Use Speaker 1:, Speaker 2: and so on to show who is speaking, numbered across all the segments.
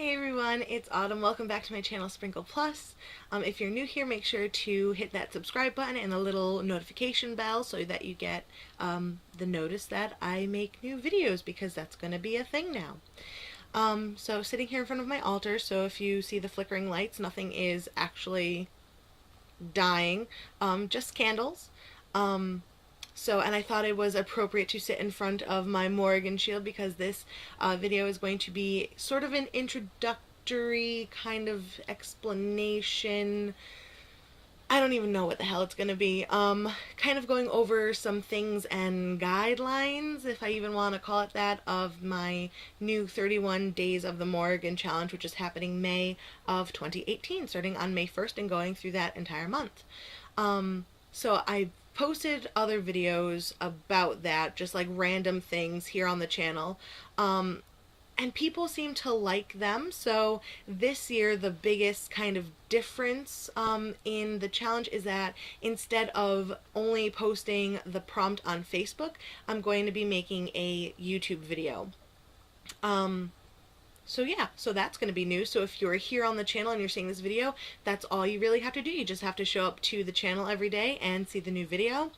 Speaker 1: Hey everyone, it's Autumn. Welcome back to my channel Sprinkle Plus. If you're new here, make sure to hit that subscribe button and the little notification bell so that you get the notice that I make new videos, because that's going to be a thing now. So sitting here in front of my altar, so if you see the flickering lights, nothing is actually dying, just candles. And I thought it was appropriate to sit in front of my Morrigan shield because this video is going to be sort of an introductory kind of explanation. I don't even know what the hell it's going to be. Kind of going over some things and guidelines, if I even want to call it that, of my new 31 Days of the Morrigan Challenge, which is happening May of 2018, starting on May 1st and going through that entire month. So I posted other videos about that, just like random things here on the channel. And people seem to like them. So this year, the biggest kind of difference in the challenge is that instead of only posting the prompt on Facebook, I'm going to be making a YouTube video. So yeah, so that's going to be new. So if you're here on the channel and you're seeing this video, that's all you really have to do. You just have to show up to the channel every day and see the new video.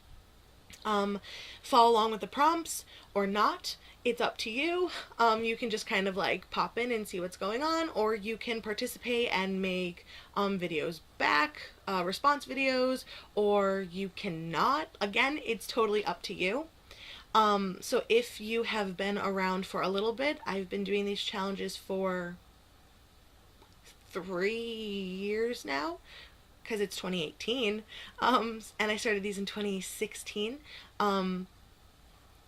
Speaker 1: Follow along with the prompts or not. It's up to you. You can just kind of like pop in and see what's going on, or you can participate and make videos back, response videos, or you cannot. Again, it's totally up to you. So if you have been around for a little bit, I've been doing these challenges for 3 years now, because it's 2018, and I started these in 2016.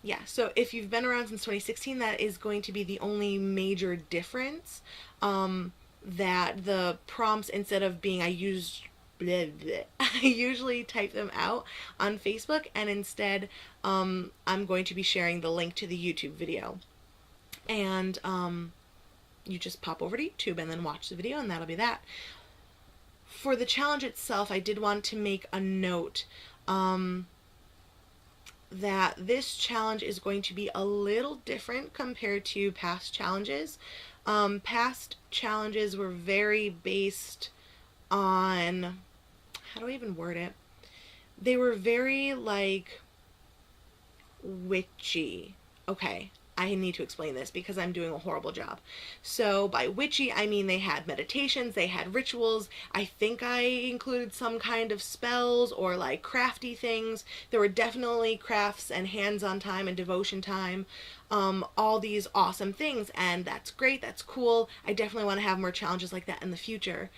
Speaker 1: Yeah, so if you've been around since 2016, that is going to be the only major difference, that the prompts, instead of being I usually type them out on Facebook, and instead I'm going to be sharing the link to the YouTube video. And you just pop over to YouTube and then watch the video, and that'll be that. For the challenge itself, I did want to make a note that this challenge is going to be a little different compared to past challenges. Past challenges were very based on, how do I even word it? They were very like witchy. Okay, I need to explain this because I'm doing a horrible job. So by witchy, I mean they had meditations, they had rituals. I think I included some kind of spells or like crafty things. There were definitely crafts and hands-on time and devotion time. All these awesome things, and that's great, that's cool. I definitely want to have more challenges like that in the future.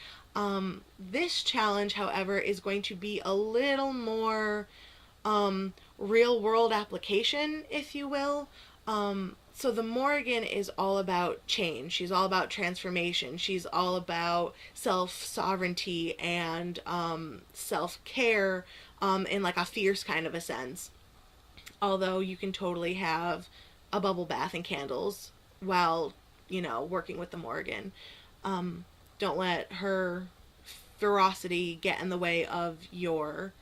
Speaker 1: This challenge, however, is going to be a little more real world application, if you will. So the Morrigan is all about change. She's all about transformation. She's all about self-sovereignty and self-care in like a fierce kind of a sense. Although you can totally have a bubble bath and candles while, you know, working with the Morrigan. Don't let her ferocity get in the way of your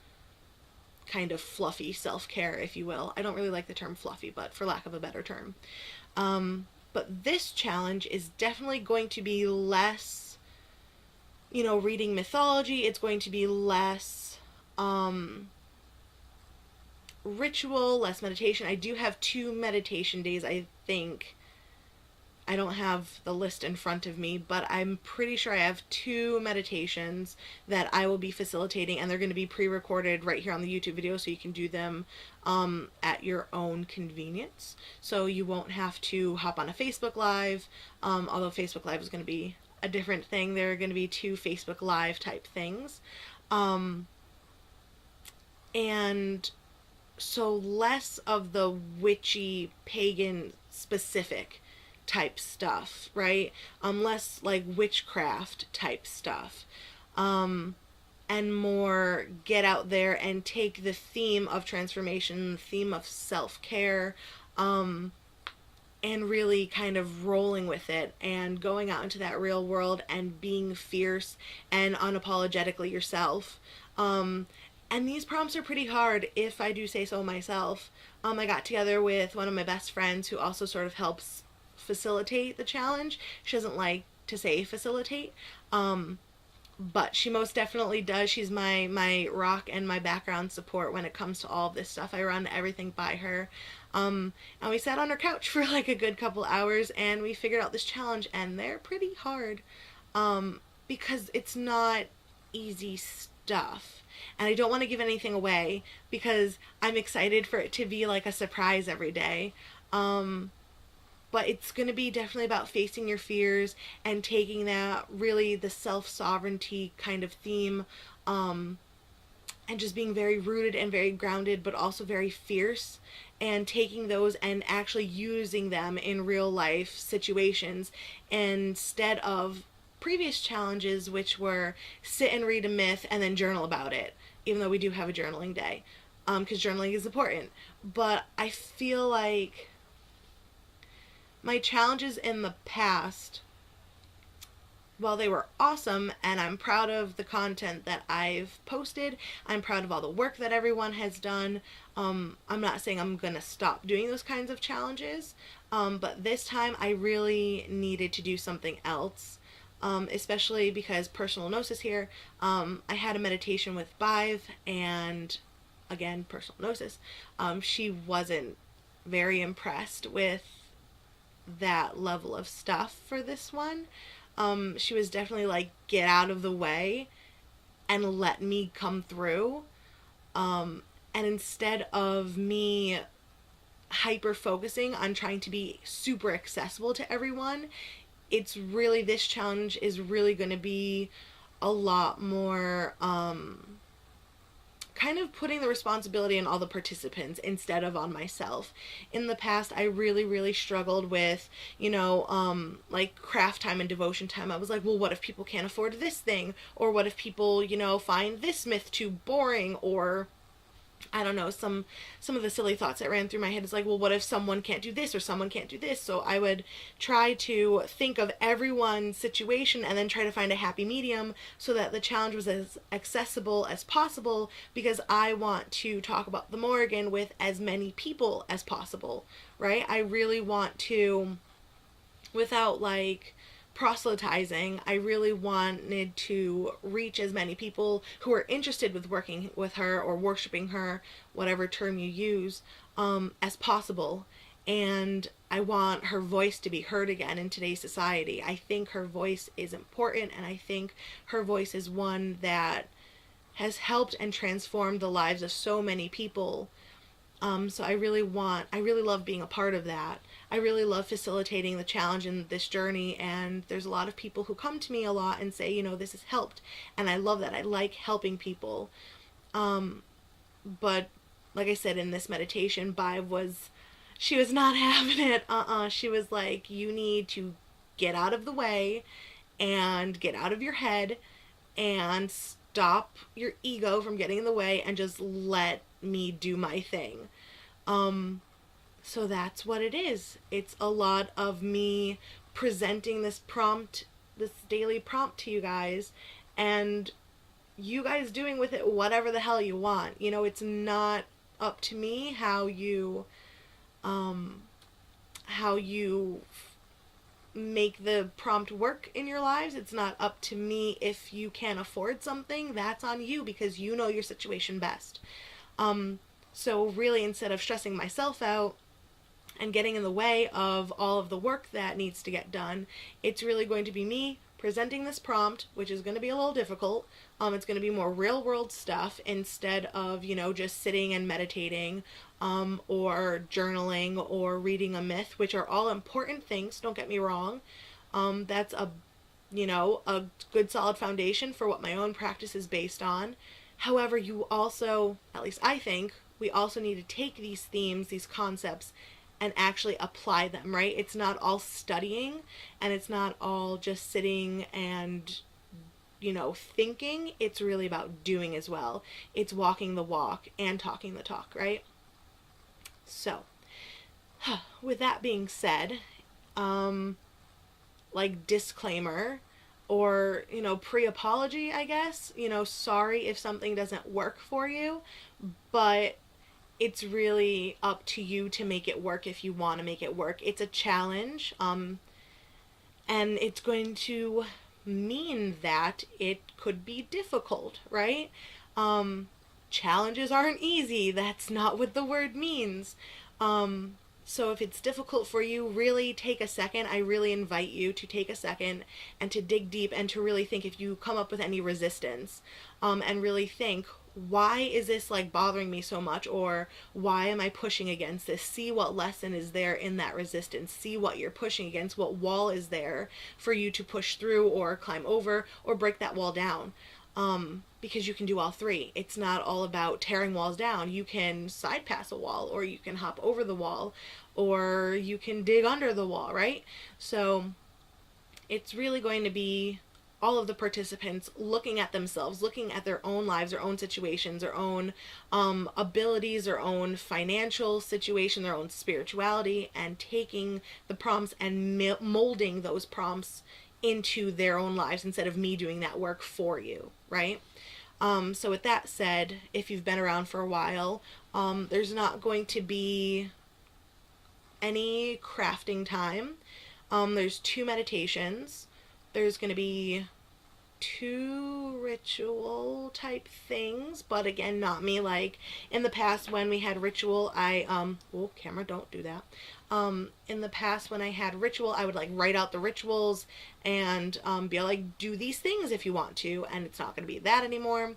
Speaker 1: kind of fluffy self-care, if you will. I don't really like the term fluffy, but for lack of a better term. But this challenge is definitely going to be less, you know, reading mythology. It's going to be less ritual, less meditation. I do have 2 meditation days, I think. I don't have the list in front of me, but I'm pretty sure I have 2 meditations that I will be facilitating, and they're going to be pre-recorded right here on the YouTube video, so you can do them at your own convenience. So you won't have to hop on a Facebook Live, although Facebook Live is going to be a different thing. There are going to be 2 Facebook Live type things. And so less of the witchy, pagan specific type stuff, right? Less like witchcraft type stuff, and more get out there and take the theme of transformation, the theme of self-care, and really kind of rolling with it and going out into that real world and being fierce and unapologetically yourself. And these prompts are pretty hard, if I do say so myself. I got together with one of my best friends who also sort of helps facilitate the challenge. She doesn't like to say facilitate. But she most definitely does. She's my rock and my background support when it comes to all of this stuff. I run everything by her. And we sat on her couch for like a good couple hours and we figured out this challenge, and they're pretty hard because it's not easy stuff. And I don't want to give anything away because I'm excited for it to be like a surprise every day. But it's going to be definitely about facing your fears and taking that really the self-sovereignty kind of theme, and just being very rooted and very grounded, but also very fierce, and taking those and actually using them in real life situations instead of previous challenges, which were sit and read a myth and then journal about it, even though we do have a journaling day, because journaling is important. But I feel like my challenges in the past, while they were awesome, and I'm proud of the content that I've posted, I'm proud of all the work that everyone has done. I'm not saying I'm gonna stop doing those kinds of challenges, but this time I really needed to do something else, especially because personal gnosis here. I had a meditation with Bive, and again, personal gnosis. She wasn't very impressed with that level of stuff for this one. She was definitely like, get out of the way and let me come through. And instead of me hyper focusing on trying to be super accessible to everyone, it's really, this challenge is really going to be a lot more kind of putting the responsibility on all the participants instead of on myself. In the past, I really struggled with, like craft time and devotion time. I was like, well, what if people can't afford this thing? Or what if people, find this myth too boring? Or I don't know, some of the silly thoughts that ran through my head is like, well, what if someone can't do this or someone can't do this? So I would try to think of everyone's situation and then try to find a happy medium so that the challenge was as accessible as possible, because I want to talk about the Morrigan with as many people as possible, right? I really want to, without like proselytizing, I really wanted to reach as many people who are interested with working with her or worshiping her, whatever term you use, as possible. And I want her voice to be heard again in today's society. I think her voice is important, and I think her voice is one that has helped and transformed the lives of so many people. So I really love being a part of that. I really love facilitating the challenge in this journey, and there's a lot of people who come to me a lot and say, this has helped, and I love that. I like helping people. But like I said, in this meditation, she was not having it. She was like, you need to get out of the way and get out of your head and stop your ego from getting in the way and just let me do my thing. So that's what it is. It's a lot of me presenting this daily prompt to you guys, and you guys doing with it whatever the hell you want. It's not up to me how you make the prompt work in your lives. It's not up to me if you can't afford something. That's on you, because you know your situation best. So really, instead of stressing myself out and getting in the way of all of the work that needs to get done, it's really going to be me presenting this prompt, which is going to be a little difficult. It's going to be more real world stuff instead of, just sitting and meditating, or journaling or reading a myth, which are all important things. Don't get me wrong. That's a good solid foundation for what my own practice is based on. However, you also, at least I think, we also need to take these themes, these concepts, and actually apply them, right? It's not all studying, and it's not all just sitting and, thinking. It's really about doing as well. It's walking the walk and talking the talk, right? So, with that being said, like disclaimer, or, pre-apology, I guess, sorry if something doesn't work for you, but it's really up to you to make it work if you want to make it work. It's a challenge. And it's going to mean that it could be difficult, right? Challenges aren't easy. That's not what the word means. So if it's difficult for you, really take a second. I really invite you to take a second and to dig deep and to really think if you come up with any resistance, and really think, why is this like bothering me so much, or why am I pushing against this? See what lesson is there in that resistance. See what you're pushing against, what wall is there for you to push through or climb over or break that wall down. Because you can do all three. It's not all about tearing walls down. You can side pass a wall, or you can hop over the wall, or you can dig under the wall, right? So it's really going to be all of the participants looking at themselves, looking at their own lives, their own situations, their own abilities, their own financial situation, their own spirituality, and taking the prompts and molding those prompts into their own lives instead of me doing that work for you, right? So with that said, if you've been around for a while, there's not going to be any crafting time. There's 2 meditations. There's going to be 2 ritual type things, but again, not me. Like in the past when we had ritual, oh, camera, don't do that. In the past when I had ritual, I would like write out the rituals and be like, do these things if you want to, and it's not going to be that anymore.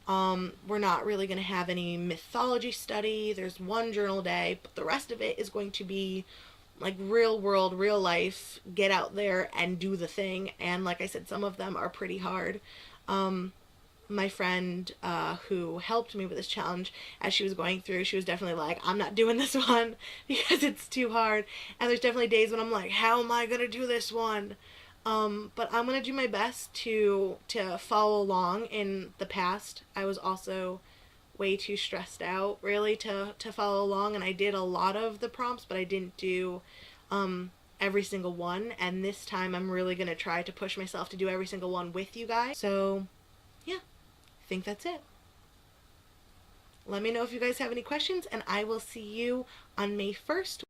Speaker 1: We're not really going to have any mythology study. There's 1 journal day, but the rest of it is going to be like real world, real life, get out there and do the thing. And like I said, some of them are pretty hard. My friend who helped me with this challenge, as she was going through, she was definitely like, I'm not doing this one because it's too hard. And there's definitely days when I'm like, how am I going to do this one? But I'm going to do my best to follow along. In the past, I was also way too stressed out really to follow along, and I did a lot of the prompts, but I didn't do every single one. And this time I'm really going to try to push myself to do every single one with you guys. So yeah, I think that's it. Let me know if you guys have any questions, and I will see you on May 1st.